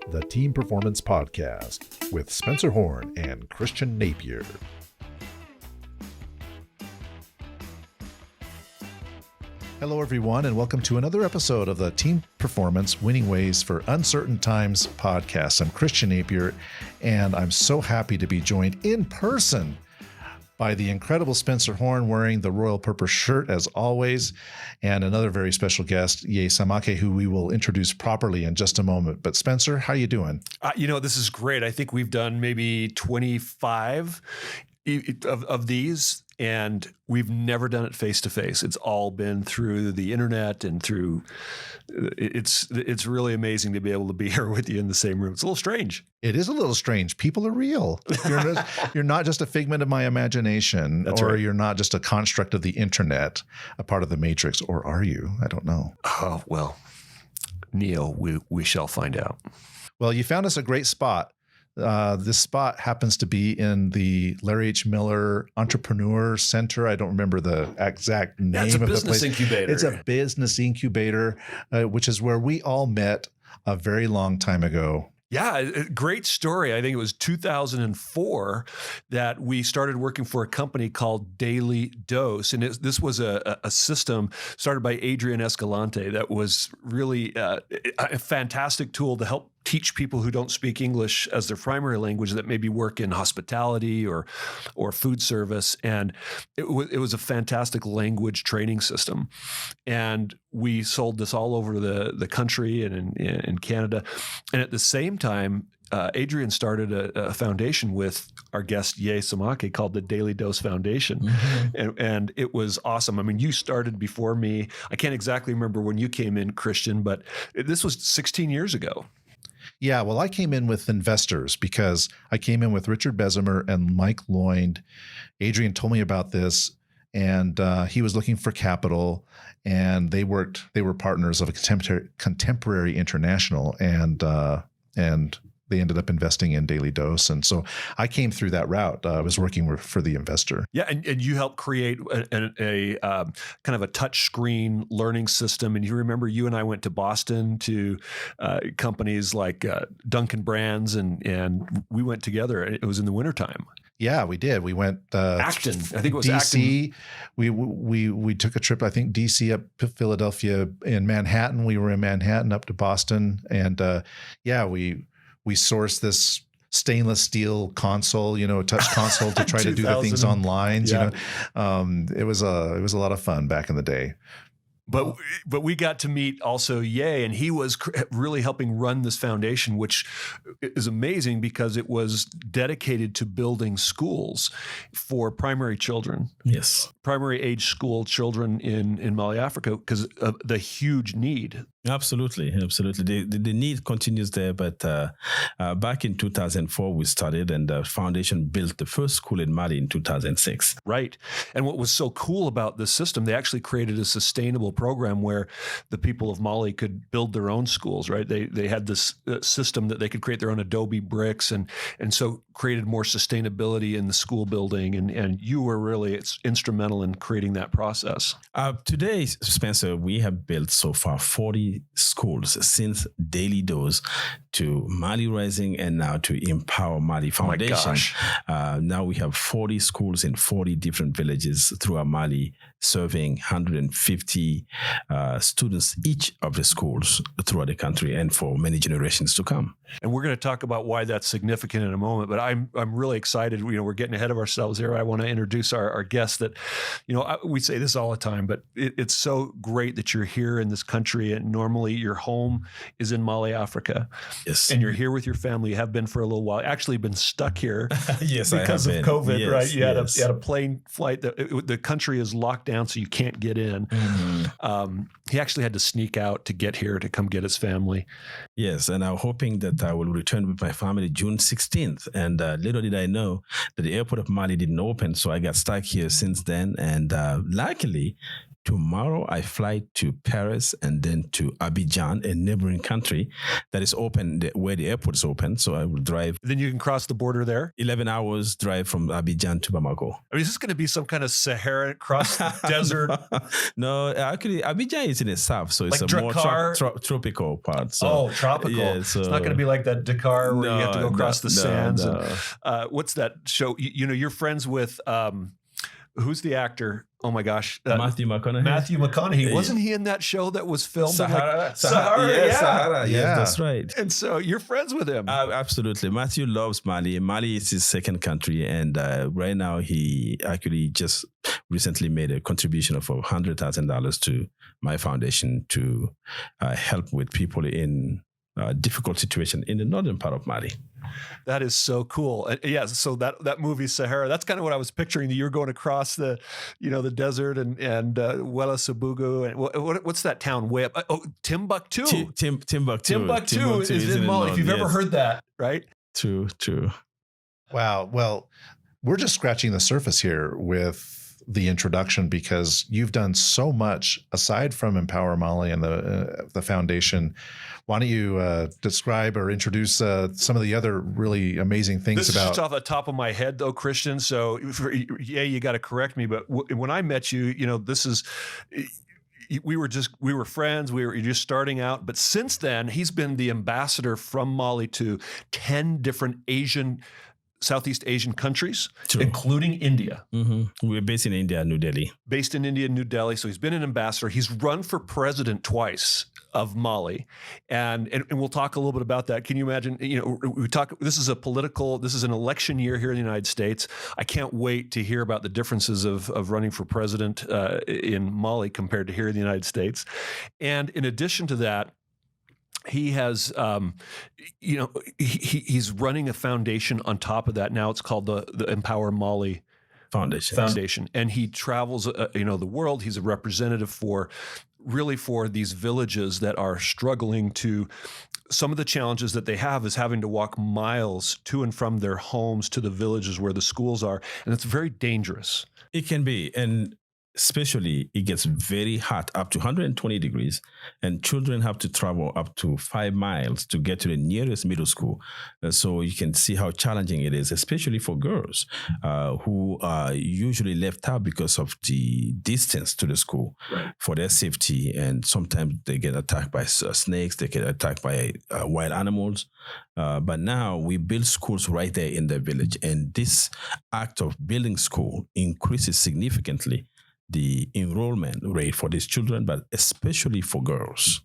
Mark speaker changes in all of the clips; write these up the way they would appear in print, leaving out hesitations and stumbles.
Speaker 1: the Team Performance Podcast with Spencer Horn and Christian Napier. Hello, everyone, and welcome to another episode of the Team Performance Winning Ways for Uncertain Times podcast. I'm Christian Napier, and I'm so happy to be joined in person by the incredible Spencer Horn, wearing the Royal Purpose shirt as always, and another very special guest, Samake, who we will introduce properly in just a moment. But Spencer, how you doing?
Speaker 2: This is great. I think we've done maybe 25 of these, and we've never done it face to face. It's all been through the internet and through. It's really amazing to be able to be here with you in the same room. It's a little strange.
Speaker 1: It is a little strange. People are real. You're not just a figment of my imagination.
Speaker 2: That's
Speaker 1: or
Speaker 2: right.
Speaker 1: You're not just a construct of the internet, a part of the matrix, or are you? I don't know.
Speaker 2: Oh, well, Neo, we shall find out.
Speaker 1: Well, you found us a great spot. This spot happens to be in the Larry H. Miller Entrepreneur Center. I don't remember the exact name of the place.
Speaker 2: It's a business incubator.
Speaker 1: It's a business incubator, which is where we all met a very long time ago.
Speaker 2: Yeah, great story. I think it was 2004 that we started working for a company called Daily Dose. And this was a system started by Adrian Escalante that was really a fantastic tool to help teach people who don't speak English as their primary language that maybe work in hospitality or food service. And it was a fantastic language training system. And we sold this all over the country and in Canada. And at the same time, Adrian started a foundation with our guest, Samake, called the Daily Dose Foundation. Mm-hmm. And it was awesome. I mean, you started before me. I can't exactly remember when you came in, Christian, but this was 16 years ago.
Speaker 1: Yeah, well, I came in with investors because I came in with Richard Bessemer and Mike Lloyd. Adrian told me about this, and he was looking for capital, and they were partners of a Contemporary International, and they ended up investing in Daily Dose. And so I came through that route. I was working for the investor.
Speaker 2: Yeah, and you helped create a kind of a touch screen learning system. And you remember you and I went to Boston to companies like Dunkin' Brands, and we went together. It was in the wintertime.
Speaker 1: Yeah, we did. We went
Speaker 2: Acton. I think it was
Speaker 1: DC.
Speaker 2: Acton.
Speaker 1: We took a trip. I think DC up to Philadelphia. In Manhattan, we were in Manhattan up to Boston, and we sourced this stainless steel console, a touch console to try to do the things online.
Speaker 2: Yeah.
Speaker 1: It was a lot of fun back in the day.
Speaker 2: But we got to meet also Ye, and he was really helping run this foundation, which is amazing because it was dedicated to building schools for primary children.
Speaker 3: Yes.
Speaker 2: Primary age school children in Mali, Africa, because of the huge need.
Speaker 3: Absolutely. The need continues there, but back in 2004 we started, and the foundation built the first school in Mali in 2006.
Speaker 2: Right. And what was so cool about this system, they actually created a sustainable program where the people of Mali could build their own schools, right? They had this system that they could create their own Adobe bricks and so created more sustainability in the school building. And you were really instrumental in creating that process.
Speaker 3: Today, Spencer, we have built so far 40 schools since Daily Dose to Mali Rising and now to Empower Mali Foundation.
Speaker 2: Oh my gosh.
Speaker 3: Now we have 40 schools in 40 different villages throughout Mali, serving 150 students each of the schools throughout the country and for many generations to come.
Speaker 2: And we're going to talk about why that's significant in a moment, but I'm really excited. We're getting ahead of ourselves here. I want to introduce our guest that, we say this all the time, but it's so great that you're here in this country, and normally your home is in Mali, Africa.
Speaker 3: Yes.
Speaker 2: And you're here with your family. You have been for a little while. Actually been stuck here
Speaker 3: yes,
Speaker 2: because of COVID,
Speaker 3: yes,
Speaker 2: right? You
Speaker 3: yes.
Speaker 2: had a plane flight that the country is locked down, so you can't get in. Mm-hmm. He actually had to sneak out to get here to come get his family.
Speaker 3: Yes, and I'm hoping that I will return with my family June 16th. And little did I know that the airport of Mali didn't open, so I got stuck here since then. And luckily, Tomorrow, I fly to Paris and then to Abidjan, a neighboring country that is open, where the airport is open. So I will drive
Speaker 2: Then you can cross the border there.
Speaker 3: 11 hours drive from Abidjan to Bamako.
Speaker 2: I mean, is this going to be some kind of Sahara cross desert?
Speaker 3: No, actually, Abidjan is in the south, so it's
Speaker 2: Like
Speaker 3: a more
Speaker 2: Dakar?
Speaker 3: tropical part. So,
Speaker 2: Tropical.
Speaker 3: yeah, so-
Speaker 2: it's not going to be like that Dakar where you have to go across the sands.
Speaker 3: no.
Speaker 2: And, what's that show? You're friends with who's the actor? Oh my gosh,
Speaker 3: Matthew McConaughey.
Speaker 2: Matthew McConaughey. Wasn't he in that show that was filmed?
Speaker 3: Sahara.
Speaker 2: In Sahara. Yeah.
Speaker 3: Sahara.
Speaker 1: Yeah.
Speaker 3: Yes, that's right.
Speaker 2: And so you're friends with him.
Speaker 3: Absolutely. Matthew loves Mali. Mali is his second country. And right now, he actually just recently made a contribution of $100,000 to my foundation to help with people in difficult situation in the northern part of Mali.
Speaker 2: That is so cool. Yeah. So that movie Sahara, that's kind of what I was picturing. You're going across the desert and Wela Sabugu and what's that town? Way up. Timbuktu. Timbuktu is in Mali. If you've ever heard that, right?
Speaker 3: True.
Speaker 1: Wow. Well, we're just scratching the surface here with the introduction, because you've done so much aside from Empower Mali and the foundation. Why don't you describe or introduce some of the other really amazing things
Speaker 2: this
Speaker 1: about?
Speaker 2: This is just off the top of my head, though, Christian. So, you got to correct me. But when I met you, this is. We were friends. We were just starting out. But since then, he's been the ambassador from Mali to 10 different Southeast Asian countries, True. Including India.
Speaker 3: Mm-hmm. We're based in India, New Delhi.
Speaker 2: Based in India, New Delhi. So he's been an ambassador. He's run for president twice of Mali. And we'll talk a little bit about that. Can you imagine, this is an election year here in the United States. I can't wait to hear about the differences of running for president in Mali compared to here in the United States. And in addition to that, he has, he's running a foundation on top of that. Now it's called the Empower Mali Foundation. And he travels, the world. He's a representative for these villages that are struggling to. Some of the challenges that they have is having to walk miles to and from their homes to the villages where the schools are. And it's very dangerous.
Speaker 3: It can be. And especially, it gets very hot, up to 120 degrees, and children have to travel up to 5 miles to get to the nearest middle school. So you can see how challenging it is, especially for girls who are usually left out because of the distance to the school for their safety. And sometimes they get attacked by snakes, they get attacked by wild animals. But now we build schools right there in the village. And this act of building school increases significantly the enrollment rate for these children, but especially for girls.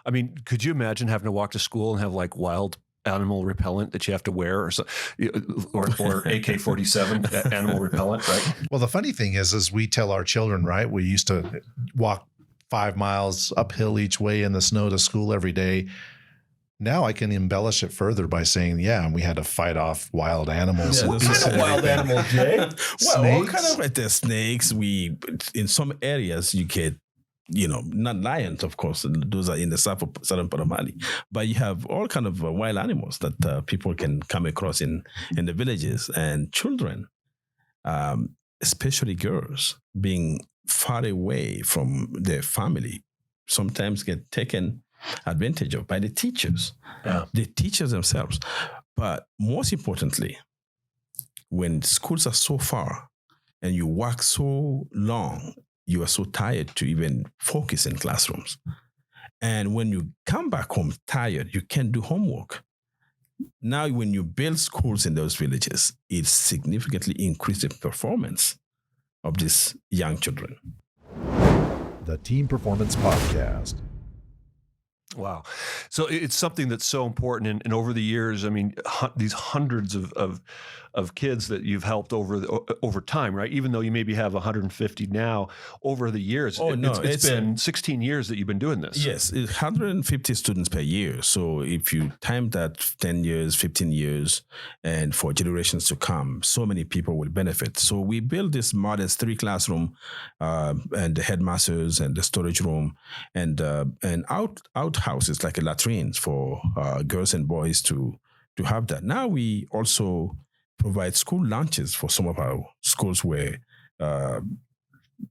Speaker 2: I mean, could you imagine having to walk to school and have like wild animal repellent that you have to wear or AK-47 animal repellent, right?
Speaker 1: Well, the funny thing is we tell our children, right? We used to walk 5 miles uphill each way in the snow to school every day. Now I can embellish it further by saying, and we had to fight off wild animals.
Speaker 2: Yeah, what kind of wild animal, Jay?
Speaker 3: Well, all kind of the snakes. In some areas you get, not lions, of course. Those are in the southern part of Mali. But you have all kind of wild animals that people can come across in the villages. And children, especially girls, being far away from their family, sometimes get taken advantage of by the teachers, the teachers themselves. But most importantly, when schools are so far and you work so long, you are so tired to even focus in classrooms. And when you come back home tired, you can't do homework. Now, when you build schools in those villages, it significantly increases the performance of these young children.
Speaker 1: The Team Performance Podcast.
Speaker 2: Wow. So it's something that's so important. And over the years, I mean, these hundreds of kids that you've helped over time, right? Even though you maybe have 150 now, over the years, it's been 16 years that you've been doing this.
Speaker 3: Yes, it's 150 students per year. So if you time that 10 years, 15 years, and for generations to come, so many people will benefit. So we built this modest 3 classroom and the headmasters and the storage room and outhouses like a latrines for girls and boys to have that. Now we also provide school lunches for some of our schools where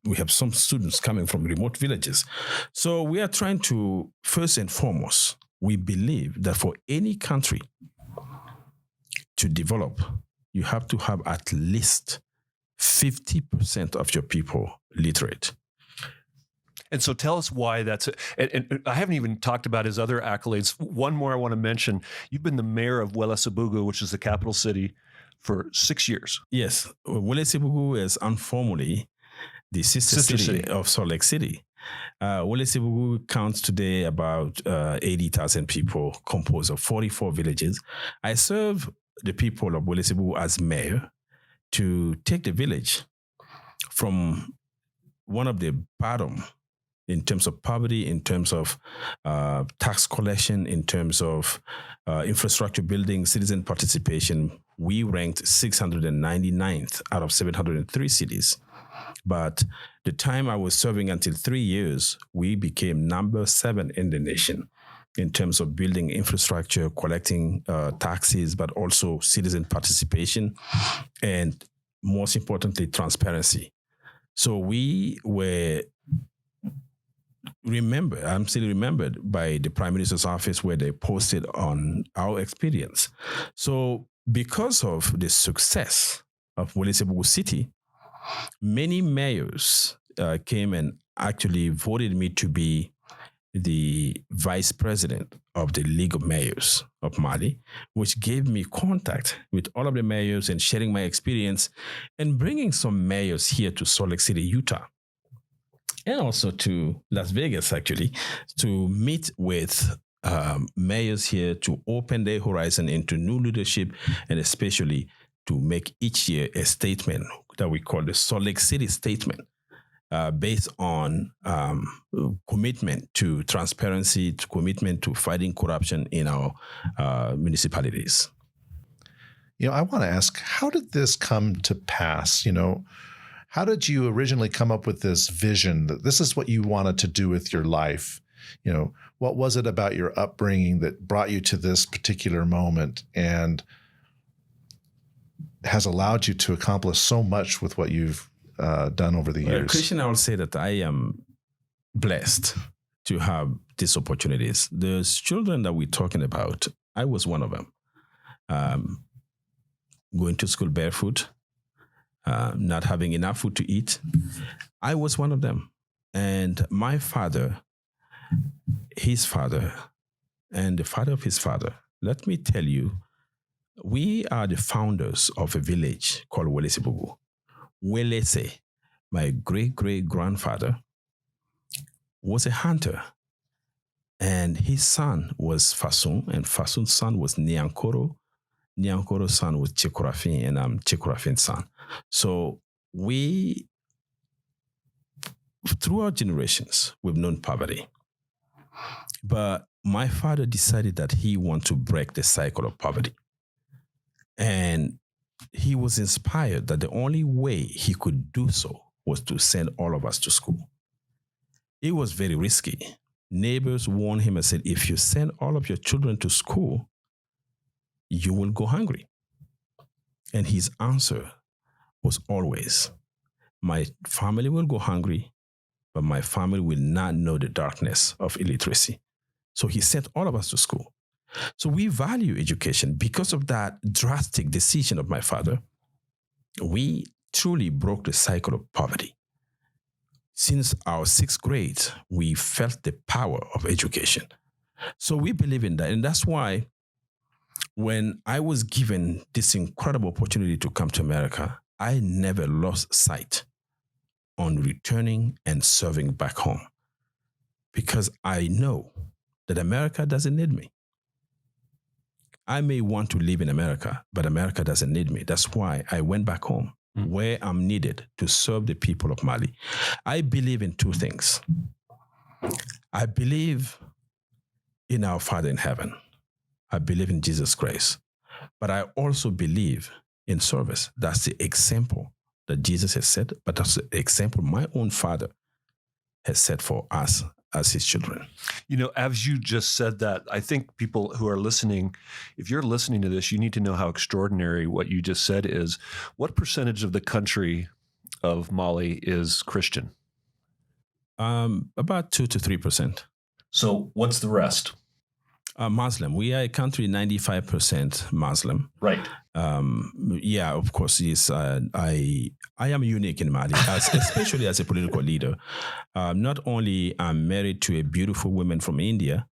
Speaker 3: We have some students coming from remote villages. So we are trying to, first and foremost, we believe that for any country to develop, you have to have at least 50% of your people literate.
Speaker 2: And so tell us why that's and I haven't even talked about his other accolades. One more I want to mention. You've been the mayor of Welesebugu, which is the capital city, for 6 years.
Speaker 3: Yes. Welesebugu is informally the sister city of Salt Lake City. Welesebugu counts today about 80,000 people, composed of 44 villages. I serve the people of Welesebugu as mayor to take the village from one of the bottom in terms of poverty, in terms of tax collection, in terms of infrastructure building, citizen participation. We ranked 699th out of 703 cities. But the time I was serving until 3 years, we became number 7 in the nation in terms of building infrastructure, collecting taxes, but also citizen participation, and most importantly, transparency. So we were I'm still remembered by the Prime Minister's office where they posted on our experience. So because of the success of Welesebugu City, many mayors came and actually voted me to be the vice president of the League of Mayors of Mali, which gave me contact with all of the mayors and sharing my experience and bringing some mayors here to Salt Lake City, Utah, and also to Las Vegas, actually, to meet with mayors here to open their horizon into new leadership, and especially to make each year a statement that we call the Salt Lake City Statement, based on commitment to transparency, to commitment to fighting corruption in our municipalities.
Speaker 1: I want to ask, how did this come to pass? How did you originally come up with this vision that this is what you wanted to do with your life? What was it about your upbringing that brought you to this particular moment and has allowed you to accomplish so much with what you've done over the years?
Speaker 3: Christian, I will say that I am blessed to have these opportunities. The children that we're talking about, I was one of them. Going to school barefoot, not having enough food to eat. I was one of them. And my father, his father, and the father of his father, let me tell you, we are the founders of a village called Welesebugu. Welese, my great-great-grandfather, was a hunter. And his son was Fasun, and Fasun's son was Nyankoro. Nyankoro's son was Chekurafin, and I'm Chekurafin's son. So we, throughout generations, we've known poverty. But my father decided that he wanted to break the cycle of poverty. And he was inspired that the only way he could do so was to send all of us to school. It was very risky. Neighbors warned him and said, if you send all of your children to school, you will go hungry. And his answer was always, my family will go hungry, but my family will not know the darkness of illiteracy. So he sent all of us to school. So we value education. Because of that drastic decision of my father, we truly broke the cycle of poverty. Since our 6th grade, we felt the power of education. So we believe in that. And that's why when I was given this incredible opportunity to come to America, I never lost sight on returning and serving back home, because I know that America doesn't need me. I may want to live in America, but America doesn't need me. That's why I went back home, where I'm needed to serve the people of Mali. I believe in 2 things. I believe in our Father in heaven. I believe in Jesus Christ. But I also believe in service. That's the example that Jesus has set, but that's the example my own Father has set for us as his children.
Speaker 2: As you just said that, I think people who are listening, if you're listening to this, you need to know how extraordinary what you just said is. What percentage of the country of Mali is Christian?
Speaker 3: About 2 to 3%.
Speaker 2: So what's the rest?
Speaker 3: Muslim. We are a country 95% Muslim.
Speaker 2: Right.
Speaker 3: Yeah, of course. Yes, I am unique in Mali, especially as a political leader. Not only I'm married to a beautiful woman from India,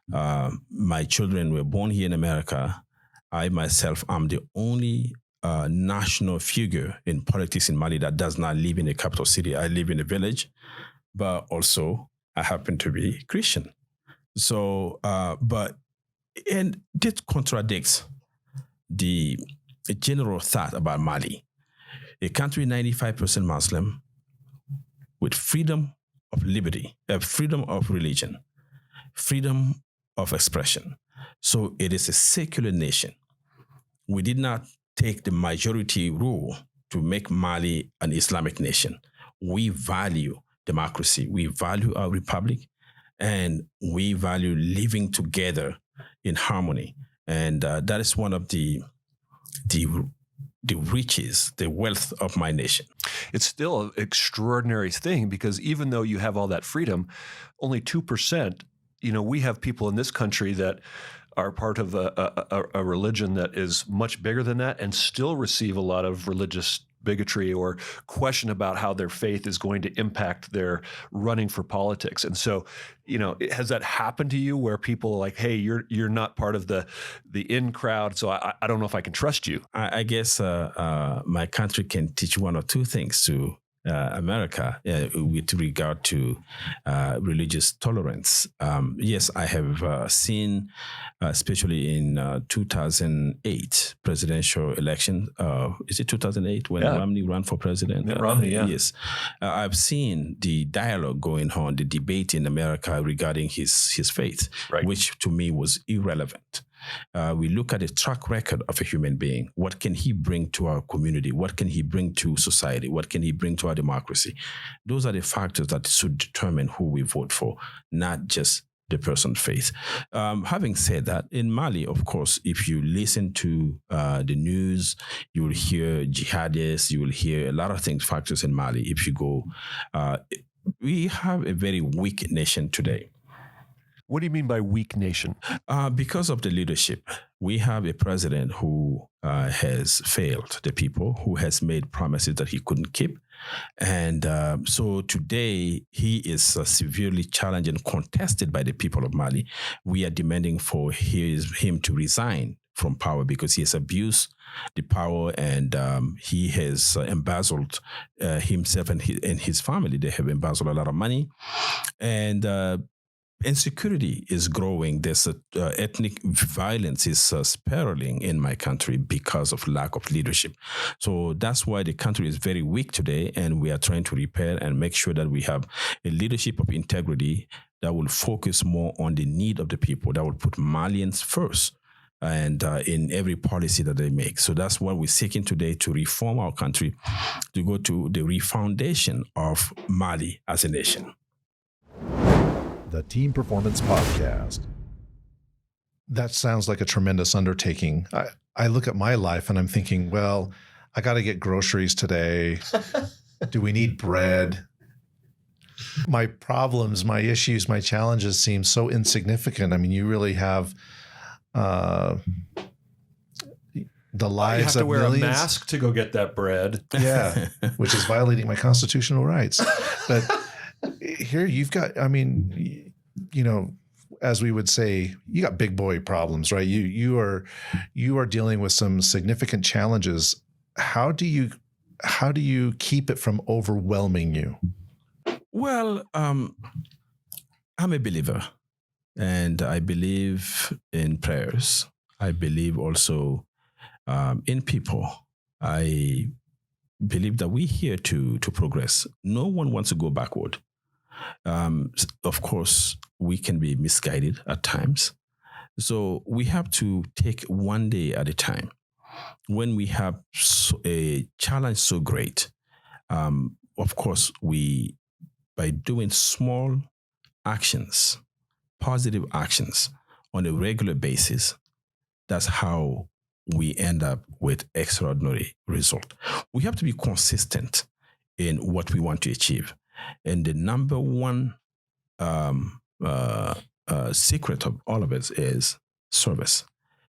Speaker 3: my children were born here in America. I myself am the only national figure in politics in Mali that does not live in a capital city. I live in a village, but also I happen to be Christian. So, and this contradicts the general thought about Mali, a country 95% Muslim with freedom of liberty, freedom of religion, freedom of expression. So it is a secular nation. We did not take the majority rule to make Mali an Islamic nation. We value democracy. We value our republic. And we value living together in harmony. And that is one of the riches, the wealth of my nation.
Speaker 2: It's still an extraordinary thing because even though you have all that freedom, only 2%, we have people in this country that are part of a religion that is much bigger than that and still receive a lot of religious bigotry or question about how their faith is going to impact their running for politics. And so, has that happened to you where people are like, hey, you're not part of the in crowd, so I don't know if I can trust you?
Speaker 3: I guess my country can teach one or two things to America with regard to religious tolerance. Yes, I have seen, especially in 2008 presidential election. Is it 2008 when Romney ran for president?
Speaker 2: Mitt Romney, yeah.
Speaker 3: Yes. I've seen the dialogue going on, the debate in America regarding his faith,
Speaker 2: right,
Speaker 3: which to me was irrelevant. We look at the track record of a human being. What can he bring to our community? What can he bring to society? What can he bring to our democracy? Those are the factors that should determine who we vote for, not just the person's faith. Having said that, in Mali, of course, if you listen to the news, you will hear jihadists, you will hear a lot of things, factors in Mali. If you go, we have a very weak nation today.
Speaker 2: What do you mean by weak nation?
Speaker 3: Because of the leadership. We have a president who has failed the people, who has made promises that he couldn't keep. And so today he is severely challenged and contested by the people of Mali. We are demanding for him to resign from power because he has abused the power and he has embezzled himself and his family. They have embezzled a lot of money. And insecurity is growing. There's ethnic violence is spiraling in my country because of lack of leadership. So that's why the country is very weak today, and we are trying to repair and make sure that we have a leadership of integrity that will focus more on the need of the people, that will put Malians first and in every policy that they make. So that's what we're seeking today, to reform our country, to go to the refoundation of Mali as a nation.
Speaker 1: The Team Performance Podcast. That sounds like a tremendous undertaking. I look at my life and I'm thinking, well, I got to get groceries today. Do we need bread? My problems, my issues, my challenges seem so insignificant. I mean, you really have the lives
Speaker 2: you have to
Speaker 1: of
Speaker 2: wear
Speaker 1: millions.
Speaker 2: a mask to go get that bread.
Speaker 1: Yeah, which is violating my constitutional rights. But here you've got, I mean, as we would say, you got big boy problems, right? You are dealing with some significant challenges. How do you keep it from overwhelming you?
Speaker 3: Well, I'm a believer, and I believe in prayers. I believe also in people. I believe that we're here to progress. No one wants to go backward. Of course, we can be misguided at times. So we have to take one day at a time. When we have a challenge so great, of course, by doing small actions, positive actions on a regular basis, that's how we end up with extraordinary result. We have to be consistent in what we want to achieve. And the number one secret of all of it is service.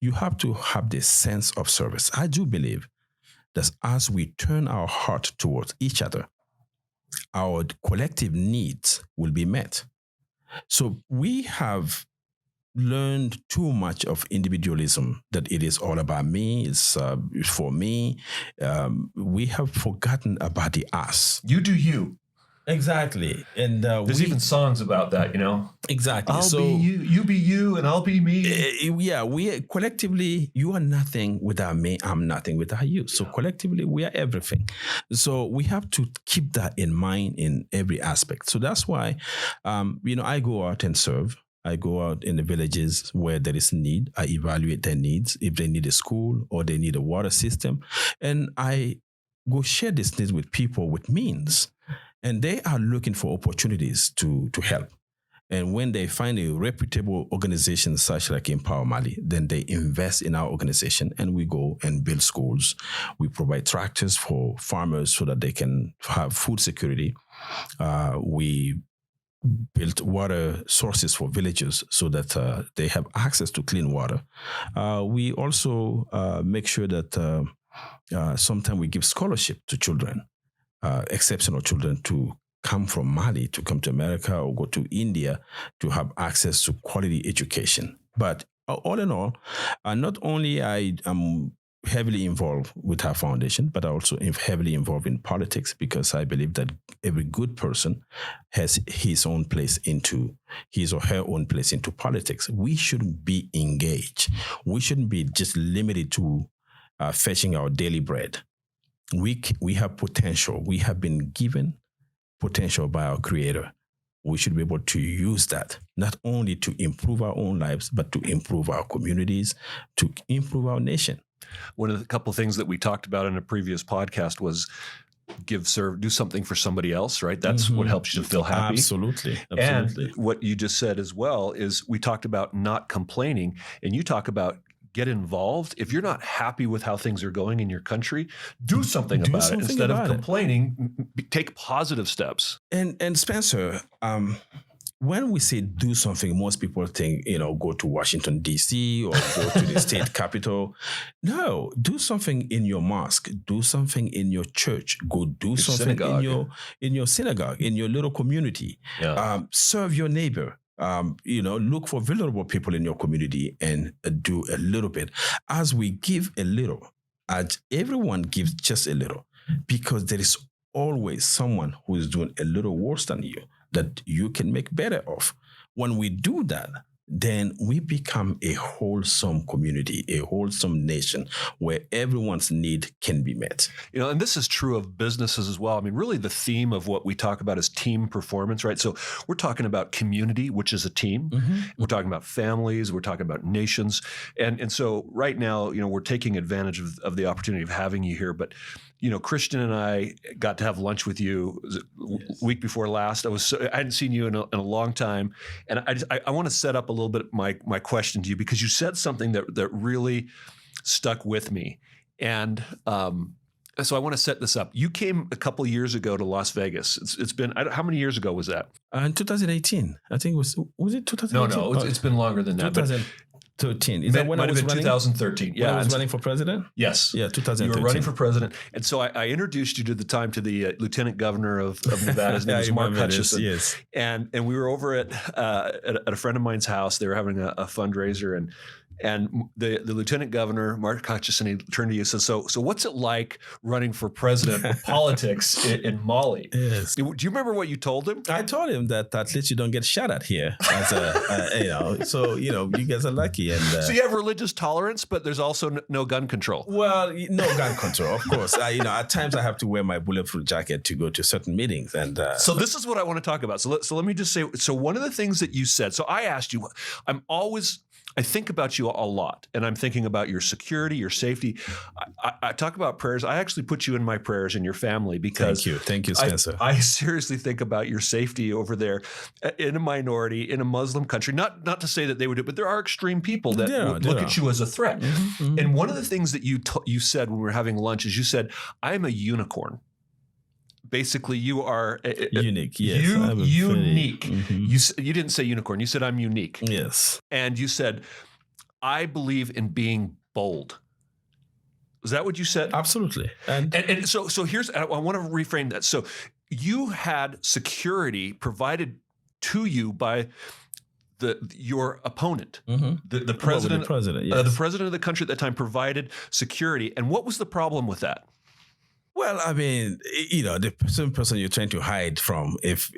Speaker 3: You have to have this sense of service. I do believe that as we turn our heart towards each other, our collective needs will be met. So we have learned too much of individualism, that it is all about me, it's for me. We have forgotten about the us.
Speaker 2: You do you.
Speaker 3: Exactly. And
Speaker 2: there's even songs about that,
Speaker 3: Exactly.
Speaker 2: I'll be you, you be you, and I'll be me.
Speaker 3: Yeah, we collectively, you are nothing without me, I'm nothing without you. So collectively, we are everything. So we have to keep that in mind in every aspect. So that's why, I go out and serve. I go out in the villages where there is need. I evaluate their needs, if they need a school or they need a water system. And I go share these needs with people with means. And they are looking for opportunities to help. And when they find a reputable organization such like Empower Mali, then they invest in our organization and we go and build schools. We provide tractors for farmers so that they can have food security. We built water sources for villages so that they have access to clean water. We also make sure that sometimes we give scholarship to children. Exceptional children to come from Mali, to come to America or go to India to have access to quality education. But all in all, not only I am heavily involved with our foundation, but I also am heavily involved in politics because I believe that every good person has his or her own place into politics. We should be engaged. We shouldn't be just limited to fetching our daily bread. We have potential. We have been given potential by our Creator. We should be able to use that, not only to improve our own lives, but to improve our communities, to improve our nation.
Speaker 2: One of the couple of things that we talked about in a previous podcast was do something for somebody else, right? That's what helps you to feel happy.
Speaker 3: Absolutely.
Speaker 2: And what you just said as well is we talked about not complaining, and you talk about get involved. If you're not happy with how things are going in your country, do something about it. Instead of complaining, take positive steps.
Speaker 3: And Spencer, when we say do something, most people think, go to Washington, D.C. or go to the state capitol. No, do something in your mosque. Do something in your church. Go do something in your synagogue, in your little community. Yeah. Serve your neighbor. Look for vulnerable people in your community and do a little bit. As we give a little, as everyone gives just a little, because there is always someone who is doing a little worse than you that you can make better of. When we do that, then we become a wholesome community, a wholesome nation where everyone's need can be met.
Speaker 2: And this is true of businesses as well. I mean, really the theme of what we talk about is team performance, right? So we're talking about community, which is a team. Mm-hmm. We're talking about families. We're talking about nations. And so right now, we're taking advantage of the opportunity of having you here. But Christian and I got to have lunch with you week before last. I hadn't seen you in a long time, and I want to set up a little bit my question to you because you said something that really stuck with me, and so I want to set this up. You came a couple of years ago to Las Vegas. It's been how many years ago was that?
Speaker 3: In 2018, I think was it 2018?
Speaker 2: No, it's been longer than that.
Speaker 3: 2013. Is that when I was running?
Speaker 2: 2013. Yeah,
Speaker 3: when I was running for president?
Speaker 2: Yes.
Speaker 3: Yeah, 2013.
Speaker 2: You were running for president. And so I introduced you to the time to the lieutenant governor of Nevada. His name is Mark Hutchison.
Speaker 3: Yes.
Speaker 2: And we were over at a friend of mine's house. They were having a fundraiser, and the lieutenant governor, Mark Hutchison, he turned to you and said, so what's it like running for president of politics in Mali?
Speaker 3: Yes.
Speaker 2: Do you remember what you told him?
Speaker 3: I told him that at least you don't get shot at here. So you guys are lucky. And
Speaker 2: so you have religious tolerance, but there's also no gun control.
Speaker 3: Well, no gun control, of course. At times I have to wear my bulletproof jacket to go to certain meetings. And
Speaker 2: so this is what I want to talk about. So let me just say, so one of the things that you said, so I asked you, I think about you a lot, and I'm thinking about your security, your safety. I talk about prayers. I actually put you in my prayers and your family because
Speaker 3: Thank you, Spencer.
Speaker 2: I seriously think about your safety over there in a minority, in a Muslim country. Not to say that they would do it, but there are extreme people that look at you as a threat. Mm-hmm, mm-hmm. And one of the things that you said when we were having lunch is you said, "I am a unicorn." basically you are
Speaker 3: unique. Yes,
Speaker 2: unique.
Speaker 3: Mm-hmm.
Speaker 2: You didn't say unicorn. You said I'm unique.
Speaker 3: Yes,
Speaker 2: and you said I believe in being bold. Is that what you said?
Speaker 3: absolutely.
Speaker 2: And so here's I want to reframe that. So you had security provided to you by your opponent,
Speaker 3: mm-hmm.
Speaker 2: the president,
Speaker 3: the president, yes.
Speaker 2: The president of the country at that time provided security. And what was the problem with that?
Speaker 3: Well, I mean, the same person you're trying to hide from, if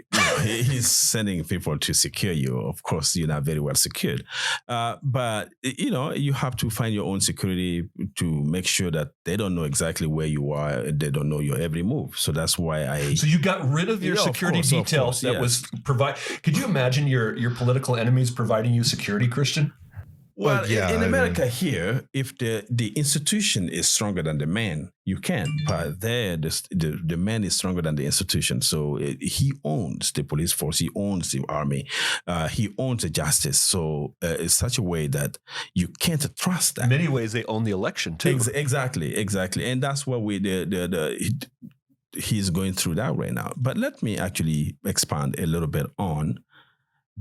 Speaker 3: he's sending people to secure you, of course, you're not very well secured. But, you have to find your own security to make sure that they don't know exactly where you are. They don't know your every move. So that's why
Speaker 2: So you got rid of your security details that was provide. Could you imagine your political enemies providing you security, Christian?
Speaker 3: Well, in America here, if the institution is stronger than the man, you can. But there, the man is stronger than the institution. So he owns the police force. He owns the army. He owns the justice. So it's such a way that you can't trust that.
Speaker 2: In many ways, they own the election too.
Speaker 3: Exactly. And that's what he's going through that right now. But let me actually expand a little bit on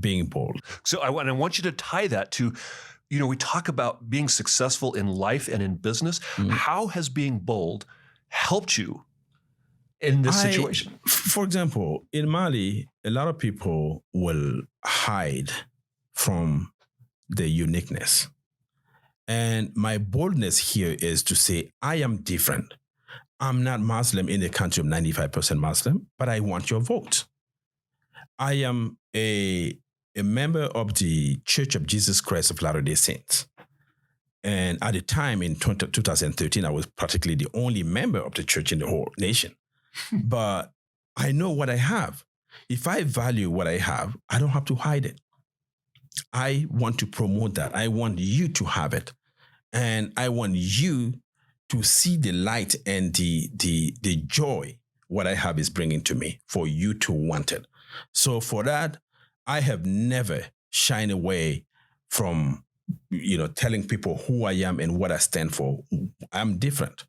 Speaker 3: being bold.
Speaker 2: So I want you to tie that to, we talk about being successful in life and in business. Mm-hmm. How has being bold helped you in this situation?
Speaker 3: For example, in Mali, a lot of people will hide from their uniqueness. And my boldness here is to say, I am different. I'm not Muslim in a country of 95% Muslim, but I want your vote. I am a member of the Church of Jesus Christ of Latter-day Saints. And at the time in 2013, I was practically the only member of the church in the whole nation. But I know what I have. If I value what I have, I don't have to hide it. I want to promote that. I want you to have it. And I want you to see the light and the joy what I have is bringing to me for you to want it. So for that, I have never shied away from, telling people who I am and what I stand for. I'm different.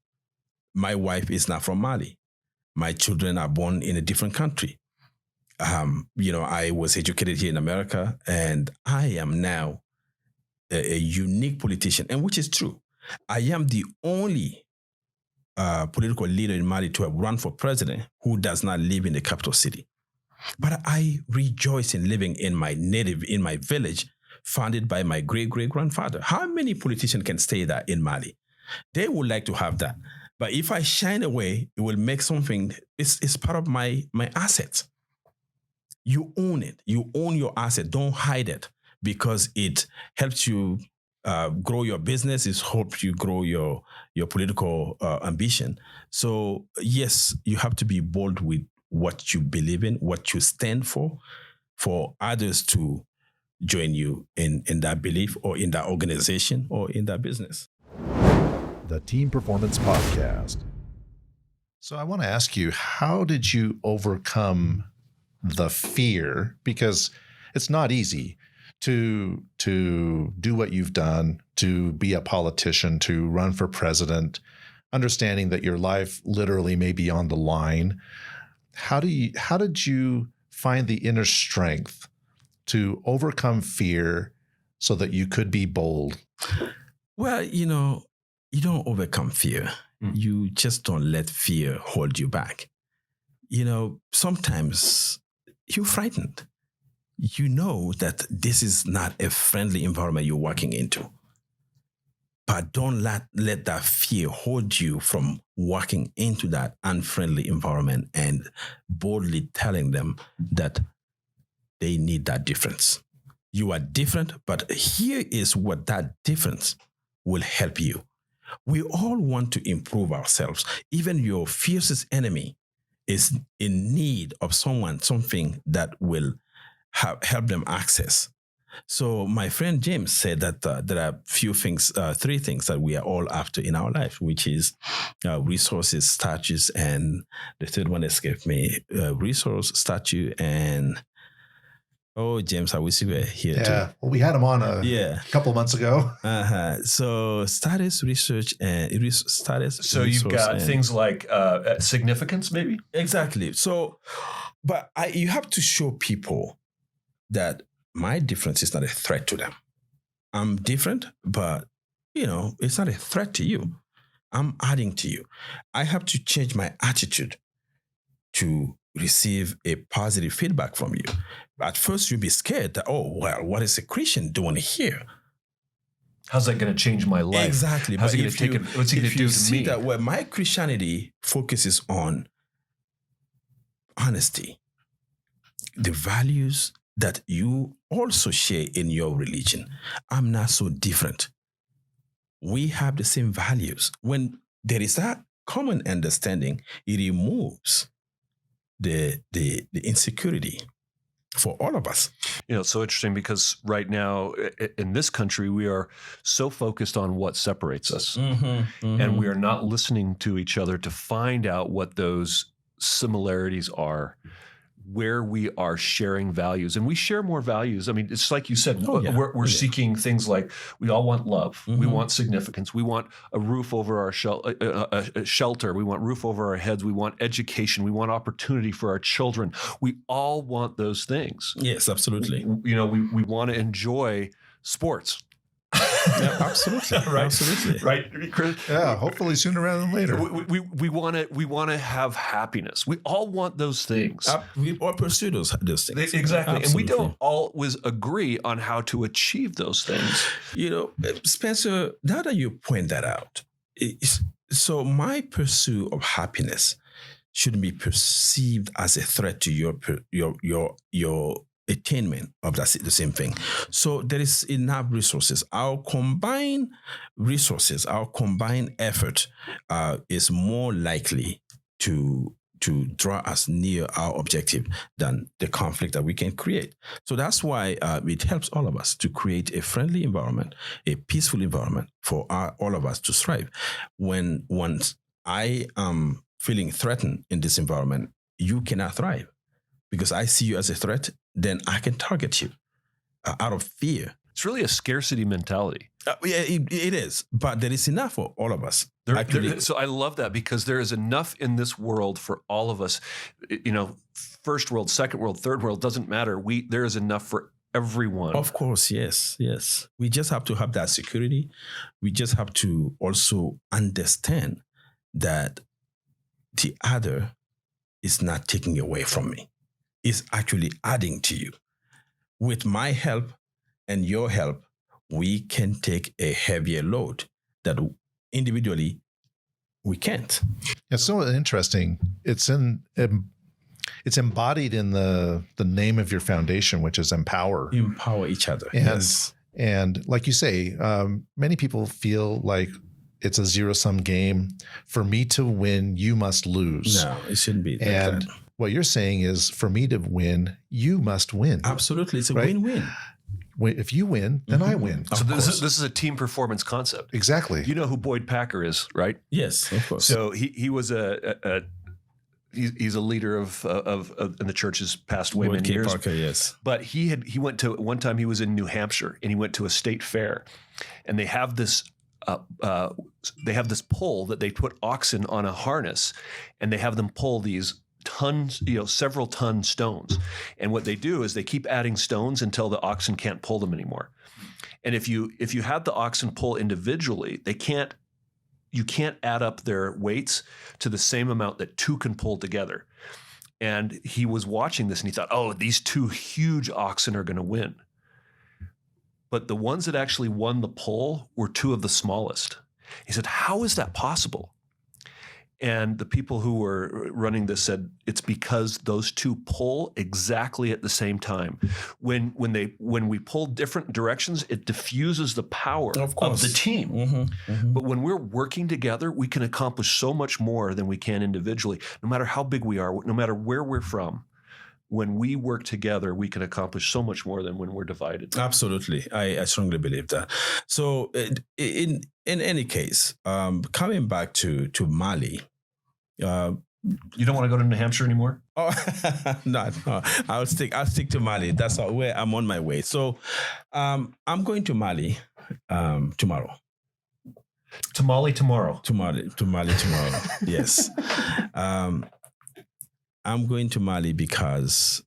Speaker 3: My wife is not from Mali. My children are born in a different country. I was educated here in America, and I am now a unique politician, and which is true. I am the only political leader in Mali to have run for president who does not live in the capital city. But I rejoice in living in my village, founded by my great-great-grandfather. How many politicians can say that in Mali? They would like to have that. But if I shine away, it will make something, it's part of my assets. You own it. You own your asset. Don't hide it, because it helps you grow your business. It helps you grow your political ambition. So yes, you have to be bold with what you believe in, what you stand for others to join you in that belief or in that organization or in that business.
Speaker 1: The Team Performance Podcast. So I want to ask you, how did you overcome the fear? Because it's not easy to do what you've done, to be a politician, to run for president, understanding that your life literally may be on the line. How did you find the inner strength to overcome fear so that you could be bold?
Speaker 3: Well, you don't overcome fear. You just don't let fear hold you back. Sometimes you're frightened. You know that this is not a friendly environment you're walking into. But don't let that fear hold you from walking into that unfriendly environment and boldly telling them that they need that difference. You are different, but here is what that difference will help you. We all want to improve ourselves. Even your fiercest enemy is in need of something that will help them access. So my friend James said that there are three things that we are all after in our life, which is resources, status, and the third one escaped me, resource, statue, and Oh, James, I wish you were here
Speaker 1: Yeah. Well, we had him on a couple of months ago.
Speaker 3: So status research and status.
Speaker 2: So you've got things like significance, maybe?
Speaker 3: Exactly. So, but you have to show people that my difference is not a threat to them. I'm different, but it's not a threat to you. I'm adding to you. I have to change my attitude to receive a positive feedback from you. At first, you'll be scared that, oh, well, what is a Christian doing here?
Speaker 2: How's that going to change my life?
Speaker 3: Exactly.
Speaker 2: How's it going to take it? What's it going to do to me?
Speaker 3: That where my Christianity focuses on honesty, the values that you also share in your religion. I'm not so different. We have the same values. When there is that common understanding, it removes the insecurity for all of us.
Speaker 2: It's so interesting because right now in this country, we are so focused on what separates us. And we are not listening to each other to find out what those similarities are, where we are sharing values. And we share more values. I mean, it's like you said, we're seeking things like we all want love. We want significance. We want a roof over our shelter. We want roof over our heads. We want education. We want opportunity for our children. We all want those things.
Speaker 3: Yes, absolutely.
Speaker 2: We want to enjoy sports.
Speaker 3: Yeah, absolutely.
Speaker 2: Right.
Speaker 3: Absolutely.
Speaker 2: Right, Chris?
Speaker 1: Yeah, hopefully sooner rather than later.
Speaker 2: We want to have happiness. We all want those things.
Speaker 3: We all pursue those things.
Speaker 2: Exactly.
Speaker 3: Absolutely.
Speaker 2: And we don't always agree on how to achieve those things.
Speaker 3: Spencer, now that you point that out, so my pursuit of happiness shouldn't be perceived as a threat to your attainment of the same thing. So there is enough resources. Our combined resources, our combined effort is more likely to draw us near our objective than the conflict that we can create. So that's why it helps all of us to create a friendly environment, a peaceful environment for all of us to thrive. Once I am feeling threatened in this environment, you cannot thrive. Because I see you as a threat, then I can target you out of fear.
Speaker 2: It's really a scarcity mentality.
Speaker 3: It is, but there is enough for all of us.
Speaker 2: So I love that because there is enough in this world for all of us. First world, second world, third world, doesn't matter. There is enough for everyone.
Speaker 3: Of course, yes. We just have to have that security. We just have to also understand that the other is not taking away from me. Is actually adding to you. With my help and your help, we can take a heavier load that individually we can't.
Speaker 1: It's so interesting. It's embodied in the name of your foundation, which is empower.
Speaker 3: Empower each other.
Speaker 1: And like you say, many people feel like it's a zero-sum game. For me to win, you must lose.
Speaker 3: No, it shouldn't be.
Speaker 1: And what you're saying is, for me to win, you must win.
Speaker 3: Absolutely. It's a win-win.
Speaker 1: If you win, then I win.
Speaker 2: So this is a team performance concept.
Speaker 1: Exactly.
Speaker 2: You know who Boyd Packer is, right?
Speaker 3: Yes, of course.
Speaker 2: So he was he's a leader of in the church, has passed away many years.
Speaker 3: Parker, yes.
Speaker 2: But he went to, one time he was in New Hampshire and he went to a state fair, and they have this pull that they put oxen on a harness, and they have them pull these tons, several ton stones. And what they do is they keep adding stones until the oxen can't pull them anymore. And if you have the oxen pull individually, you can't add up their weights to the same amount that two can pull together. And he was watching this and he thought, oh, these two huge oxen are going to win. But the ones that actually won the pull were two of the smallest. He said, how is that possible? And the people who were running this said, it's because those two pull exactly at the same time. When we pull different directions, it diffuses the power of the team. But when we're working together, we can accomplish so much more than we can individually. No matter how big we are, no matter where we're from, when we work together, we can accomplish so much more than when we're divided.
Speaker 3: Absolutely. I strongly believe that. So in any case, coming back to Mali,
Speaker 2: You don't want to go to New Hampshire anymore?
Speaker 3: Oh, no. I'll stick to Mali. That's where I'm on my way. So, I'm going to Mali tomorrow.
Speaker 2: To Mali tomorrow.
Speaker 3: To Mali tomorrow. Yes. I'm going to Mali because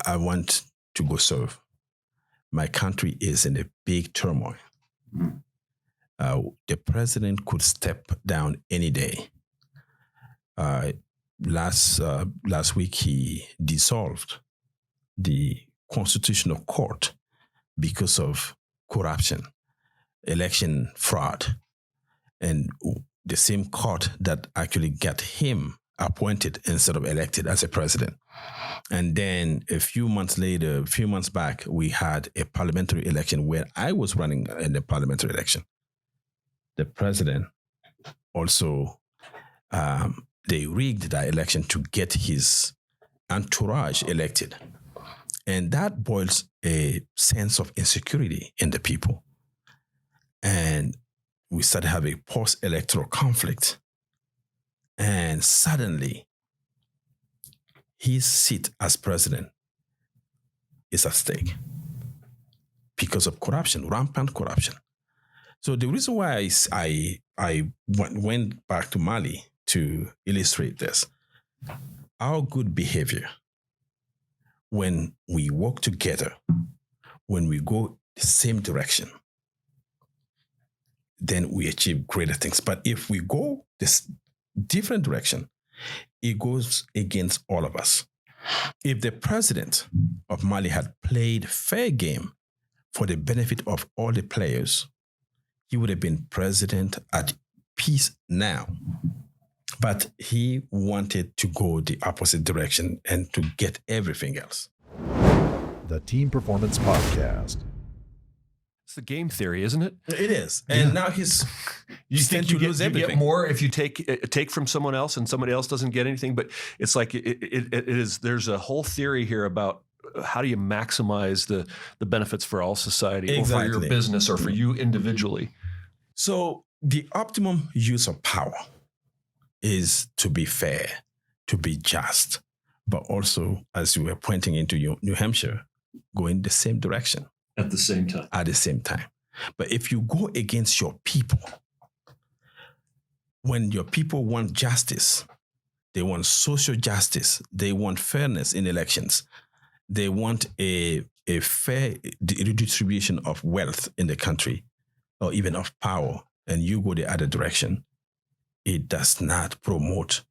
Speaker 3: I want to go serve. My country is in a big turmoil. The president could step down any day. Last week, he dissolved the constitutional court because of corruption, election fraud, and the same court that actually got him appointed instead of elected as a president. And then a few months back, we had a parliamentary election where I was running in the parliamentary election. The president also, they rigged that election to get his entourage elected. And that boils a sense of insecurity in the people. And we started having a post-electoral conflict. And suddenly, his seat as president is at stake because of corruption, rampant corruption. So the reason why I went back to Mali to illustrate this, our good behavior, when we work together, when we go the same direction, then we achieve greater things. But if we go this different direction, it goes against all of us. If the president of Mali had played fair game for the benefit of all the players, he would have been president at peace now. But he wanted to go the opposite direction and to get everything else.
Speaker 1: The Team Performance Podcast.
Speaker 2: It's the game theory, isn't it?
Speaker 3: It is. And now
Speaker 2: you think you
Speaker 3: lose everything.
Speaker 2: get more if you take from someone else and somebody else doesn't get anything. But it's like it is. There's a whole theory here about how do you maximize the benefits for all society,
Speaker 3: Exactly.
Speaker 2: or for your business, or for you individually.
Speaker 3: So the optimum use of power is to be fair, to be just, but also, as you were pointing into New Hampshire, go in the same direction.
Speaker 2: At the same time.
Speaker 3: But if you go against your people, when your people want justice, they want social justice, they want fairness in elections, they want a fair redistribution of wealth in the country, or even of power, and you go the other direction, it does not promote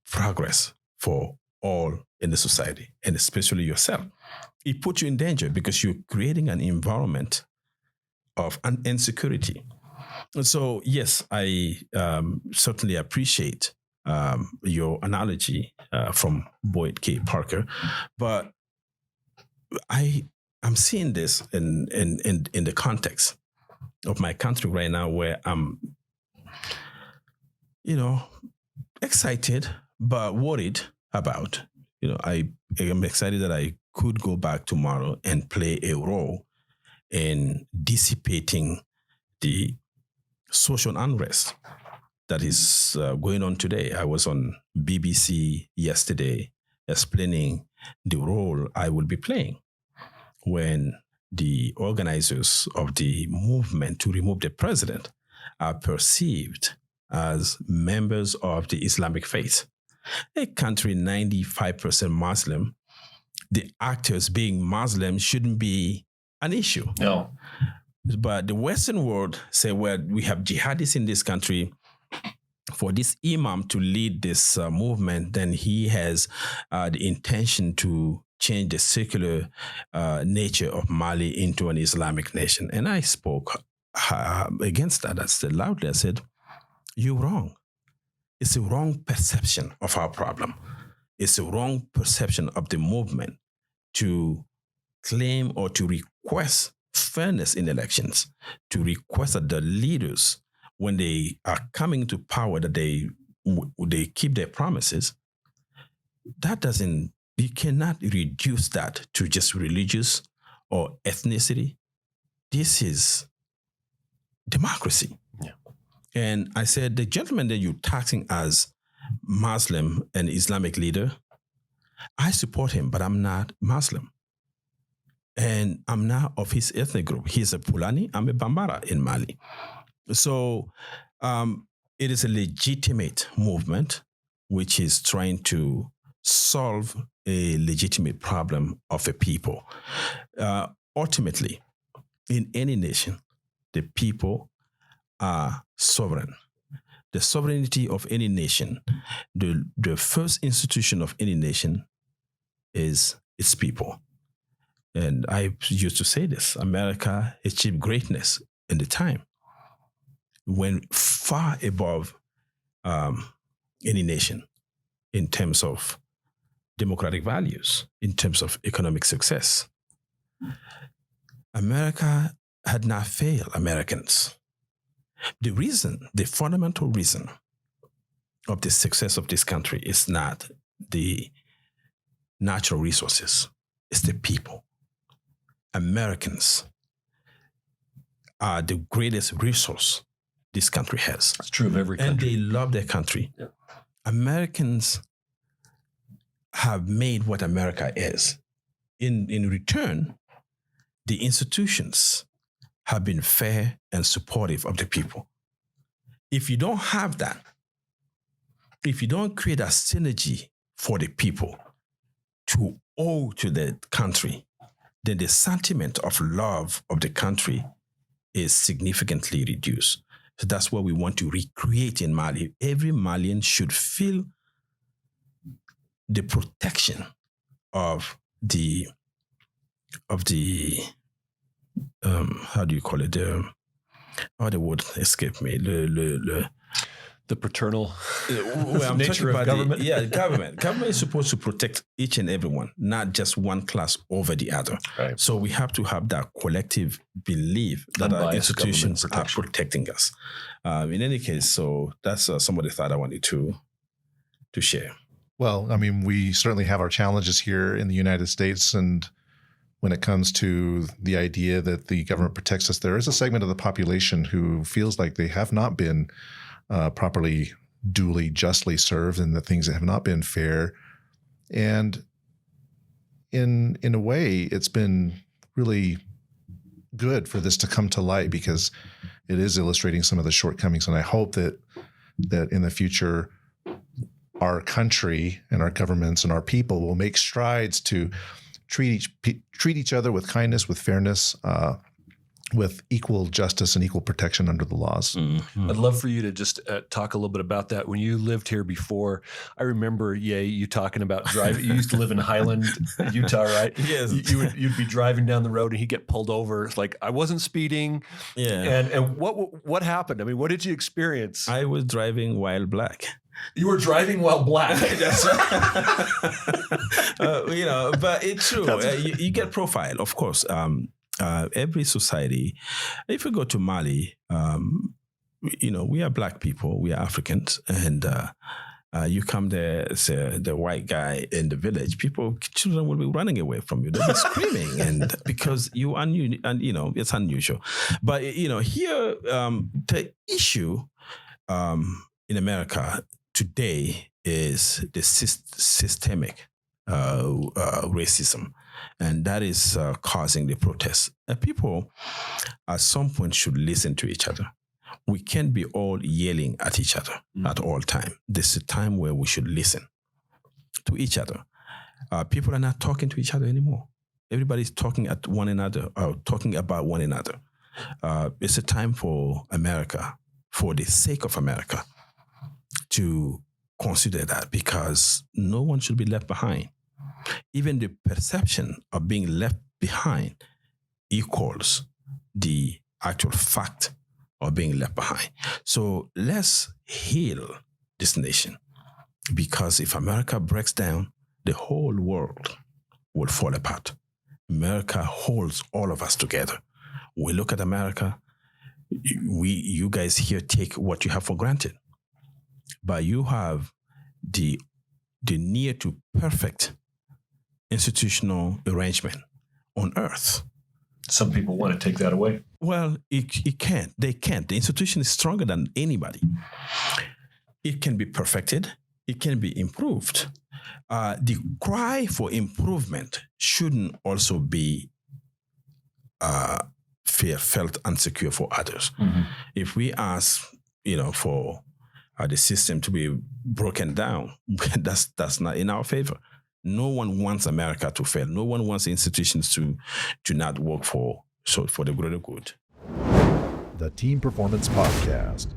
Speaker 3: progress for all in the society, and especially yourself. It puts you in danger because you're creating an environment of insecurity. So, yes, I certainly appreciate your analogy from Boyd K. Parker, but I'm seeing this in the context of my country right now, where I'm, excited but worried about. I am excited that I could go back tomorrow and play a role in dissipating the social unrest that is going on today. I was on BBC yesterday explaining the role I will be playing when the organizers of the movement to remove the president are perceived as members of the Islamic faith. A country 95% Muslim, the actors being Muslim shouldn't be an issue.
Speaker 2: No.
Speaker 3: But the Western world say, well, we have jihadists in this country. For this imam to lead this movement, then he has the intention to change the secular nature of Mali into an Islamic nation. And I spoke against that. I said loudly, I said, you're wrong. It's a wrong perception of our problem. It's a wrong perception of the movement to claim or to request fairness in elections, to request that the leaders, when they are coming to power, that they keep their promises. You cannot reduce that to just religious or ethnicity. This is democracy.
Speaker 2: Yeah.
Speaker 3: And I said, the gentleman that you're taxing as Muslim and Islamic leader. I support him, but I'm not Muslim. And I'm not of his ethnic group. He's a Fulani, I'm a Bambara in Mali. So it is a legitimate movement which is trying to solve a legitimate problem of a people. Ultimately, in any nation, the people are sovereign. The sovereignty of any nation, the first institution of any nation is its people. And I used to say this, America achieved greatness in the time when far above any nation in terms of democratic values, in terms of economic success. America had not failed Americans. The fundamental reason of the success of this country is not the natural resources, it's the people. Americans are the greatest resource this country has.
Speaker 2: It's true of every country.
Speaker 3: And they love their country. Yeah. Americans have made what America is. In return, the institutions have been fair and supportive of the people. If you don't have that, if you don't create a synergy for the people to owe to the country, then the sentiment of love of the country is significantly reduced. So that's what we want to recreate in Mali. Every Malian should feel the protection of the how do you call it? The word escaped me.
Speaker 2: The paternal
Speaker 3: I'm
Speaker 2: nature of government.
Speaker 3: Government. Government is supposed to protect each and everyone, not just one class over the other.
Speaker 2: Right.
Speaker 3: So we have to have that collective belief that our institutions are protecting us. In any case, so that's some of the thought I wanted to share.
Speaker 1: Well, I mean, we certainly have our challenges here in the United States, and when it comes to the idea that the government protects us, there is a segment of the population who feels like they have not been properly, duly, justly served, and the things that have not been fair. And in a way, it's been really good for this to come to light because it is illustrating some of the shortcomings. And I hope that in the future, our country and our governments and our people will make strides to treat each other with kindness, with fairness, with equal justice and equal protection under the laws.
Speaker 2: Mm-hmm. I'd love for you to just talk a little bit about that. When you lived here before, I remember, you talking about driving. You used to live in Highland, Utah, right?
Speaker 3: Yes.
Speaker 2: You'd be driving down the road and he'd get pulled over. Like, I wasn't speeding.
Speaker 3: Yeah.
Speaker 2: And what happened? I mean, what did you experience?
Speaker 3: I was driving while black.
Speaker 2: You were driving while black. That's right.
Speaker 3: But it's true. You get profiled, of course. Every society, if you go to Mali, we are black people, we are Africans, and you come there as the white guy in the village, children will be running away from you. They'll be screaming, and because you are new, and it's unusual. But here the issue in America today is the systemic racism. And that is causing the protests. People at some point should listen to each other. We can't be all yelling at each other at all time. This is a time where we should listen to each other. People are not talking to each other anymore. Everybody's talking at one another, or talking about one another. It's a time for America, for the sake of America, to consider that, because no one should be left behind. Even the perception of being left behind equals the actual fact of being left behind. So let's heal this nation, because if America breaks down, the whole world will fall apart. America holds all of us together. We look at America, you guys here take what you have for granted, but you have the near to perfect institutional arrangement on earth.
Speaker 2: Some people want to take that away.
Speaker 3: Well, it can't. They can't. The institution is stronger than anybody. It can be perfected. it can be improved. The cry for improvement shouldn't also be felt insecure for others. If we ask, for the system to be broken down, that's not in our favor. No one wants America to fail. No one wants institutions to not work for the greater good.
Speaker 1: The Team Performance Podcast.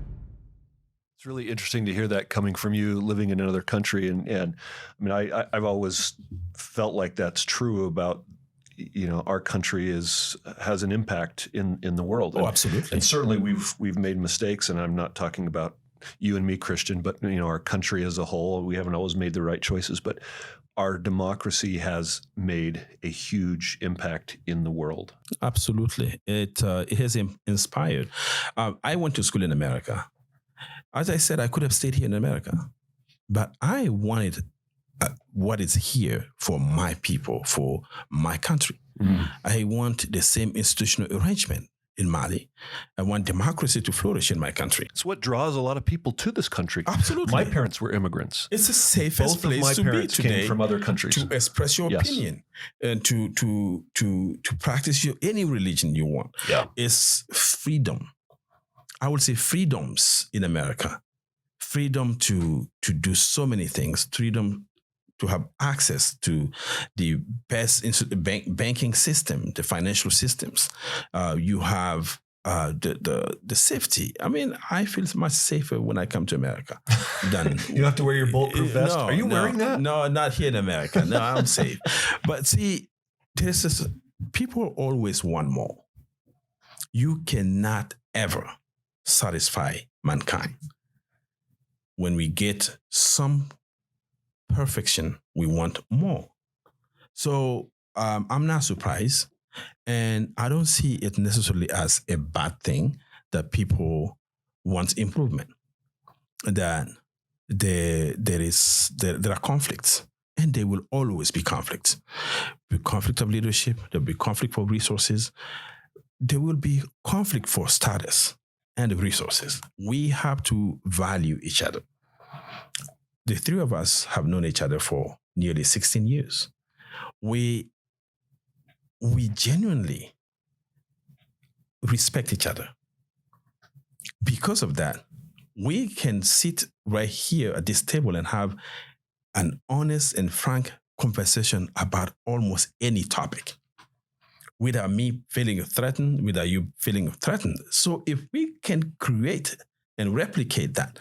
Speaker 2: It's really interesting to hear that coming from you living in another country. And I mean, I've always felt like that's true about, our country has an impact in the world.
Speaker 3: Absolutely.
Speaker 2: And certainly we've made mistakes, and I'm not talking about you and me, Christian, but our country as a whole. We haven't always made the right choices, but our democracy has made a huge impact in the world.
Speaker 3: Absolutely. It has inspired. I went to school in America. As I said, I could have stayed here in America, but I wanted what is here for my people, for my country. I want the same institutional arrangement in Mali. I want democracy to flourish in my country.
Speaker 2: It's what draws a lot of people to this country.
Speaker 3: Absolutely.
Speaker 2: My parents were immigrants.
Speaker 3: It's the safest
Speaker 2: Both
Speaker 3: place
Speaker 2: of
Speaker 3: to
Speaker 2: my
Speaker 3: be
Speaker 2: parents
Speaker 3: today
Speaker 2: came from other countries
Speaker 3: to express your opinion and to practice any religion you want.
Speaker 2: Yeah.
Speaker 3: It's freedom. I would say freedoms in America. Freedom to do so many things. Freedom to have access to the best banking system, the financial systems. You have the safety. I mean, I feel much safer when I come to America than
Speaker 2: you don't have to wear your bulletproof vest. Are you wearing that?
Speaker 3: No, not here in America. No, I'm safe. But see, there's this, people always want more. You cannot ever satisfy mankind. When we get some perfection, we want more. So I'm not surprised. And I don't see it necessarily as a bad thing that people want improvement. That there are conflicts, and there will always be conflicts. The conflict of leadership, there'll be conflict for resources. There will be conflict for status and resources. We have to value each other. The three of us have known each other for nearly 16 years. We genuinely respect each other. Because of that, we can sit right here at this table and have an honest and frank conversation about almost any topic, without me feeling threatened, without you feeling threatened. So if we can create and replicate that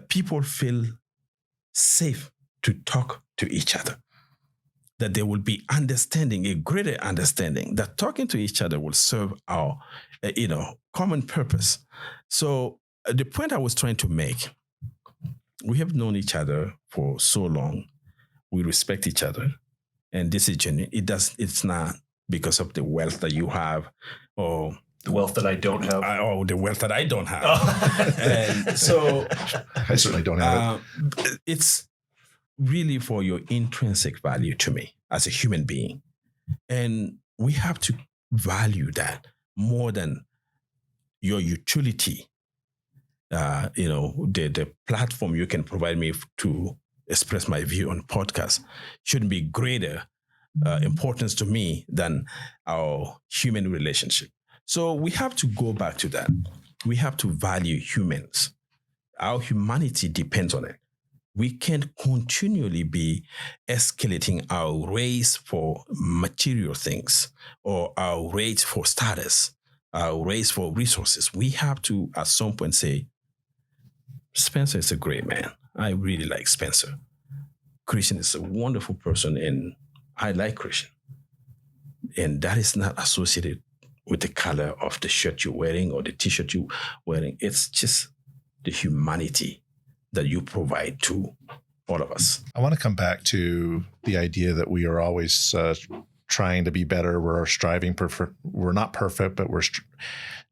Speaker 3: people feel safe to talk to each other, that there will be understanding, a greater understanding, that talking to each other will serve our, common purpose. So the point I was trying to make, we have known each other for so long. We respect each other. And this is genuine. It's not because of the wealth that you have or
Speaker 2: the wealth that I don't have.
Speaker 3: Or the wealth that I don't have. And so
Speaker 1: I certainly don't have
Speaker 3: it. It's really for your intrinsic value to me as a human being. And we have to value that more than your utility. The platform you can provide me to express my view on podcasts shouldn't be greater importance to me than our human relationship. So we have to go back to that. We have to value humans. Our humanity depends on it. We can't continually be escalating our race for material things or our race for status, our race for resources. We have to, at some point, say, Spencer is a great man. I really like Spencer. Christian is a wonderful person, and I like Christian. And that is not associated with the color of the shirt you're wearing or the t-shirt you're wearing. It's just the humanity that you provide to all of us.
Speaker 1: I want to come back to the idea that we are always trying to be better. We're striving. We're not perfect, but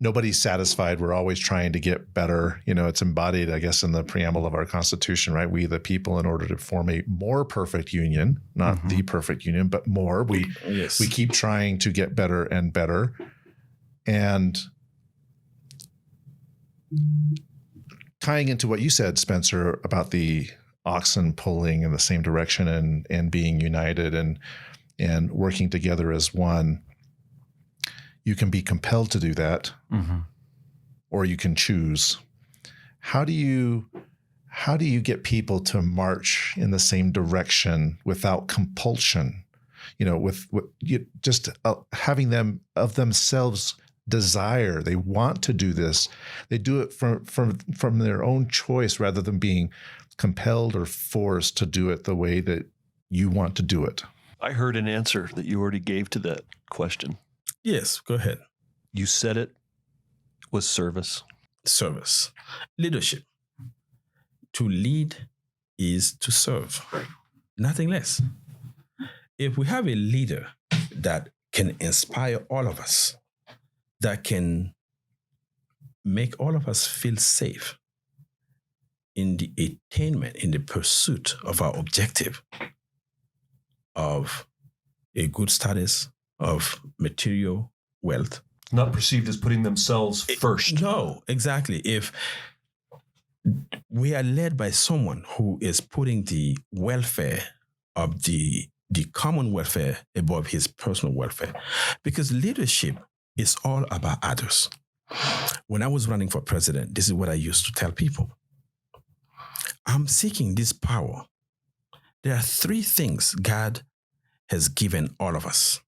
Speaker 1: nobody's satisfied. We're always trying to get better. It's embodied, I guess, in the preamble of our Constitution, right? We, the people, in order to form a more perfect union, not the perfect union, but more. We keep trying to get better and better. And tying into what you said, Spencer, about the oxen pulling in the same direction and being united and working together as one. You can be compelled to do that, or you can choose. How do you get people to march in the same direction without compulsion? With you just having them of themselves desire. They want to do this. They do it from their own choice rather than being compelled or forced to do it the way that you want to do it.
Speaker 2: I heard an answer that you already gave to that question.
Speaker 3: Yes, go ahead.
Speaker 2: You said it was service.
Speaker 3: Service. Leadership. To lead is to serve. Nothing less. If we have a leader that can inspire all of us, that can make all of us feel safe in the attainment, in the pursuit of our objective of a good status, of material wealth.
Speaker 2: Not perceived as putting themselves first.
Speaker 3: No, exactly. If we are led by someone who is putting the welfare of the common welfare above his personal welfare, because leadership is all about others. When I was running for president, this is what I used to tell people. I'm seeking this power. There are three things God has given all of us,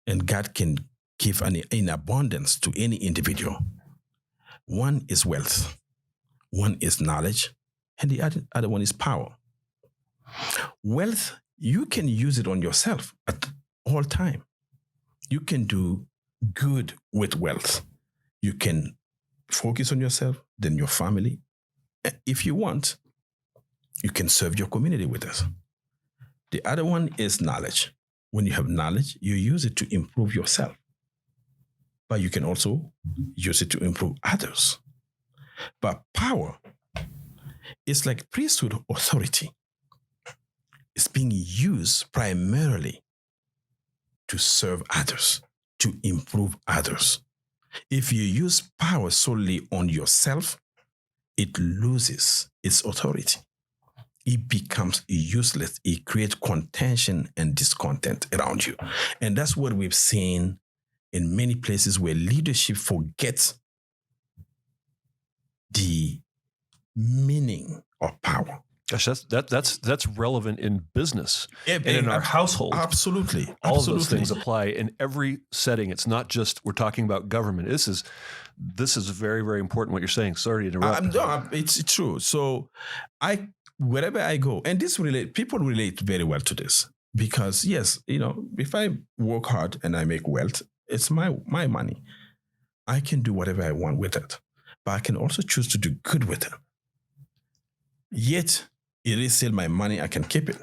Speaker 3: and God can give in abundance to any individual. One is wealth, one is knowledge, and the other one is power. Wealth, you can use it on yourself at all time. You can do good with wealth. You can focus on yourself, then your family. If you want, you can serve your community with us. The other one is knowledge. When you have knowledge, you use it to improve yourself. But you can also use it to improve others. But power is like priesthood authority. It's being used primarily to serve others, to improve others. If you use power solely on yourself, it loses its authority. It becomes useless. It creates contention and discontent around you. And that's what we've seen in many places where leadership forgets the meaning of power.
Speaker 2: Gosh, that's relevant in business and in our household.
Speaker 3: Absolutely.
Speaker 2: All of those things apply in every setting. It's not just we're talking about government. This is very, very important what you're saying. Sorry to interrupt.
Speaker 3: It's true. So wherever I go, and people relate very well to this, because yes, if I work hard and I make wealth, it's my money. I can do whatever I want with it, but I can also choose to do good with it. Yet it is still my money. I can keep it.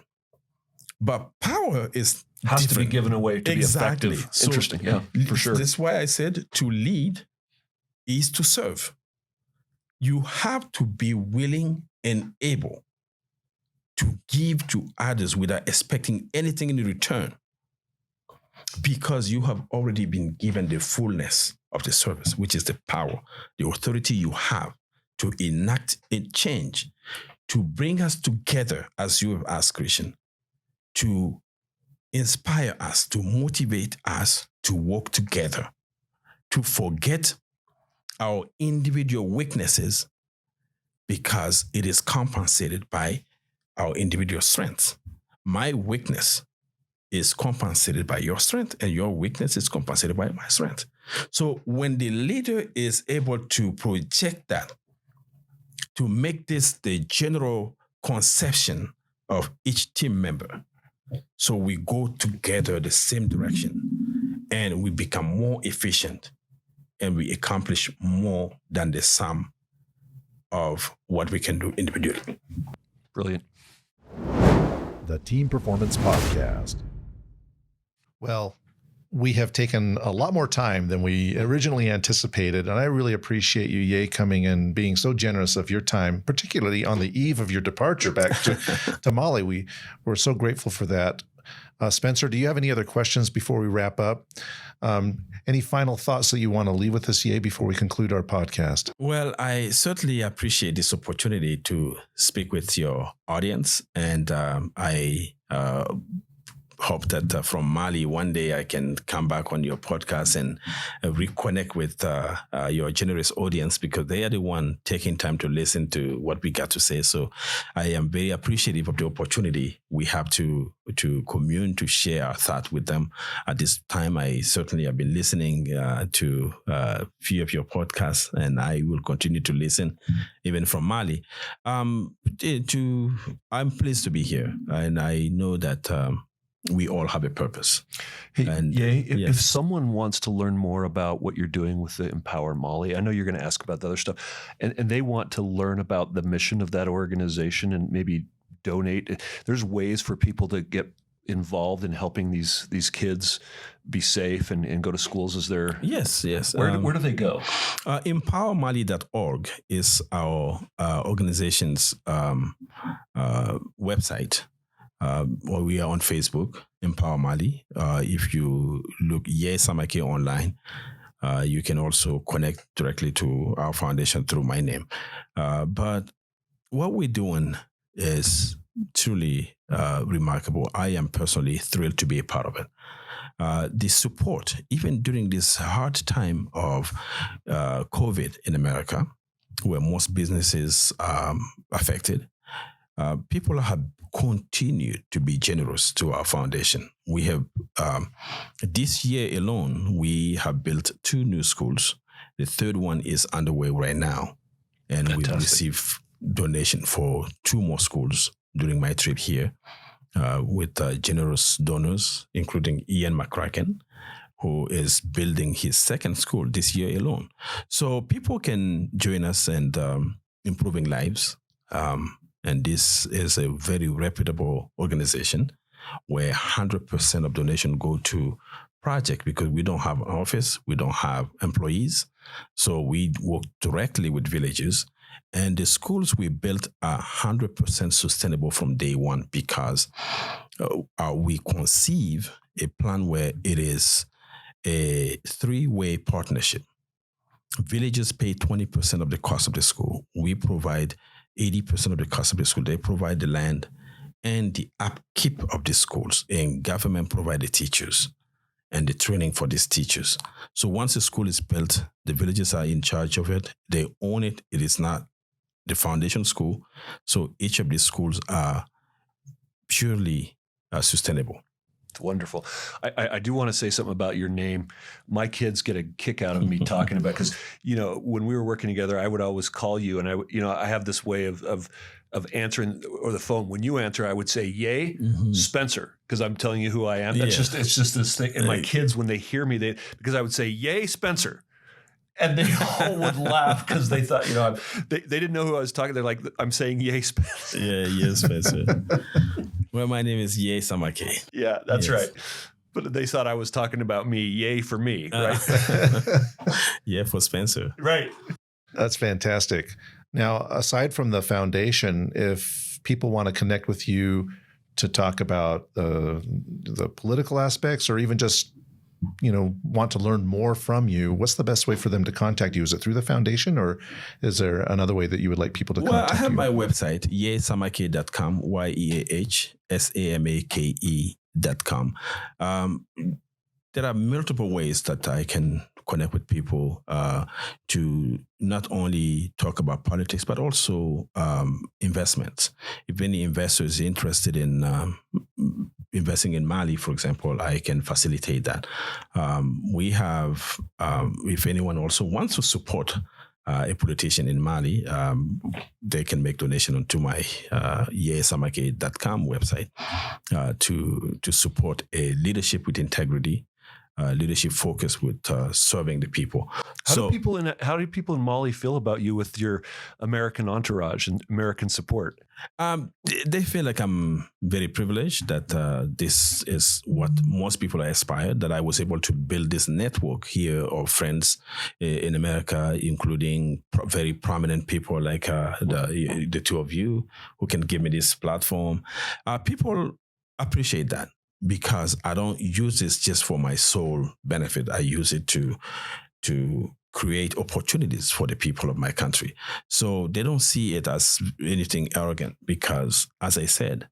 Speaker 3: But power has
Speaker 2: to be given away to be effective.
Speaker 3: So
Speaker 2: interesting. Yeah, for sure.
Speaker 3: That's why I said to lead is to serve. You have to be willing and able to give to others without expecting anything in return, because you have already been given the fullness of the service, which is the power, the authority you have to enact a change, to bring us together as you have asked, Christian, to inspire us, to motivate us to work together, to forget our individual weaknesses because it is compensated by our individual strengths. My weakness is compensated by your strength, and your weakness is compensated by my strength. So when the leader is able to project that, to make this the general conception of each team member, so we go together the same direction and we become more efficient and we accomplish more than the sum of what we can do individually.
Speaker 2: Brilliant.
Speaker 1: The Team Performance Podcast. Well, we have taken a lot more time than we originally anticipated, and I really appreciate you, Ye, coming and being so generous of your time, particularly on the eve of your departure back to Mali. We're so grateful for that. Spencer, do you have any other questions before we wrap up? Any final thoughts that you want to leave with us, Ye, before we conclude our podcast?
Speaker 3: Well, I certainly appreciate this opportunity to speak with your audience. And I hope that from Mali, one day I can come back on your podcast and reconnect with your generous audience, because they are the one taking time to listen to what we got to say. So I am very appreciative of the opportunity we have to commune, to share our thoughts with them. At this time, I certainly have been listening to a few of your podcasts, and I will continue to listen even from Mali. I'm pleased to be here, and I know that we all have a purpose.
Speaker 2: Hey,
Speaker 3: and
Speaker 2: if someone wants to learn more about what you're doing with the Empower Mali, I know you're going to ask about the other stuff, and they want to learn about the mission of that organization and maybe donate. There's ways for people to get involved in helping these kids be safe and go to schools as they're...
Speaker 3: Yes.
Speaker 2: Where do they go?
Speaker 3: Empowermali.org is our organization's website. We are on Facebook, Empower Mali. If you look Samake online, you can also connect directly to our foundation through my name. But what we're doing is truly remarkable. I am personally thrilled to be a part of it. The support, even during this hard time of COVID in America, where most businesses are affected, people have continued to be generous to our foundation. We have, this year alone, we have built 2 new schools. The third one is underway right now. And we've received donation for 2 more schools during my trip here with generous donors, including Ian McCracken, who is building his 2nd school this year alone. So people can join us and improving lives. And this is a very reputable organization where 100% of donation go to project, because we don't have an office, we don't have employees. So we work directly with villages, and the schools we built are 100% sustainable from day one, because we conceive a plan where it is a 3-way partnership. Villages pay 20% of the cost of the school. We provide 80% of the cost of the school. They provide the land and the upkeep of the schools, and government provide the teachers and the training for these teachers. So once a school is built, the villages are in charge of it. They own it. It is not the foundation school. So each of these schools are purely sustainable.
Speaker 2: It's wonderful. I do want to say something about your name. My kids get a kick out of me talking about, because, when we were working together, I would always call you, and I have this way of answering, or the phone. When you answer, I would say, "Yay, Spencer," because I'm telling you who I am. It's just this thing. And my kids, when they hear me, because I would say, "Yay, Spencer." And they all would laugh because they thought, they didn't know who I was talking. They're like, I'm saying, "Yay, Spencer."
Speaker 3: Yeah, Spencer. Well, my name is Ye Samake.
Speaker 2: Yeah, that's right. But they thought I was talking about me. Yay for me, right?
Speaker 3: Yeah, for Spencer.
Speaker 2: Right.
Speaker 1: That's fantastic. Now, aside from the foundation, if people want to connect with you to talk about the political aspects, or even just want to learn more from you, what's the best way for them to contact you? Is it through the foundation, or is there another way that you would like people to contact you?
Speaker 3: Well, I have my website, yeasamake.com, yeasamake.com. There are multiple ways that I can connect with people to not only talk about politics, but also investments. If any investor is interested in investing in Mali, for example, I can facilitate that. We have, if anyone also wants to support a politician in Mali, they can make donation onto my yeasamake.com website to support a leadership with integrity, leadership focused with serving the people.
Speaker 2: How do people in Mali feel about you with your American entourage and American support?
Speaker 3: They feel like I'm very privileged, that this is what most people are aspired, that I was able to build this network here of friends in America, including very prominent people like the 2 of you, who can give me this platform. People appreciate that. because I don't use this just for my sole benefit. I use it to create opportunities for the people of my country. So they don't see it as anything arrogant because, as I said,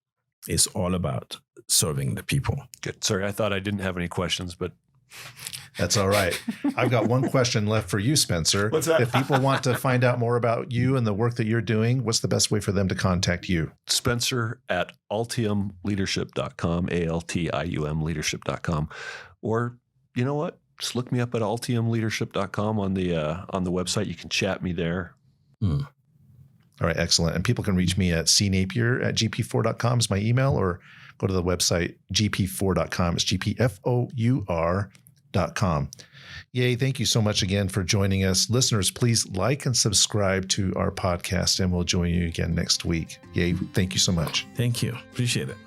Speaker 3: it's all about serving the people.
Speaker 2: Good. Sorry, I thought I didn't have any questions, but
Speaker 1: That's all right. I've got one question left for you, Spencer.
Speaker 2: What's that?
Speaker 1: If people want to find out more about you and the work that you're doing, what's the best way for them to contact you?
Speaker 2: Spencer at altiumleadership.com, ALTIUM leadership.com. Or you know what? Just look me up at altiumleadership.com on the website. You can chat me there.
Speaker 1: All right, excellent. And people can reach me at cnapier@gp4.com is my email, or go to the website gp4.com. It's gpfour.com. Yay, thank you so much again for joining us. Listeners, please like and subscribe to our podcast, and we'll join you again next week. Yay, thank you so much.
Speaker 3: Thank you. Appreciate it.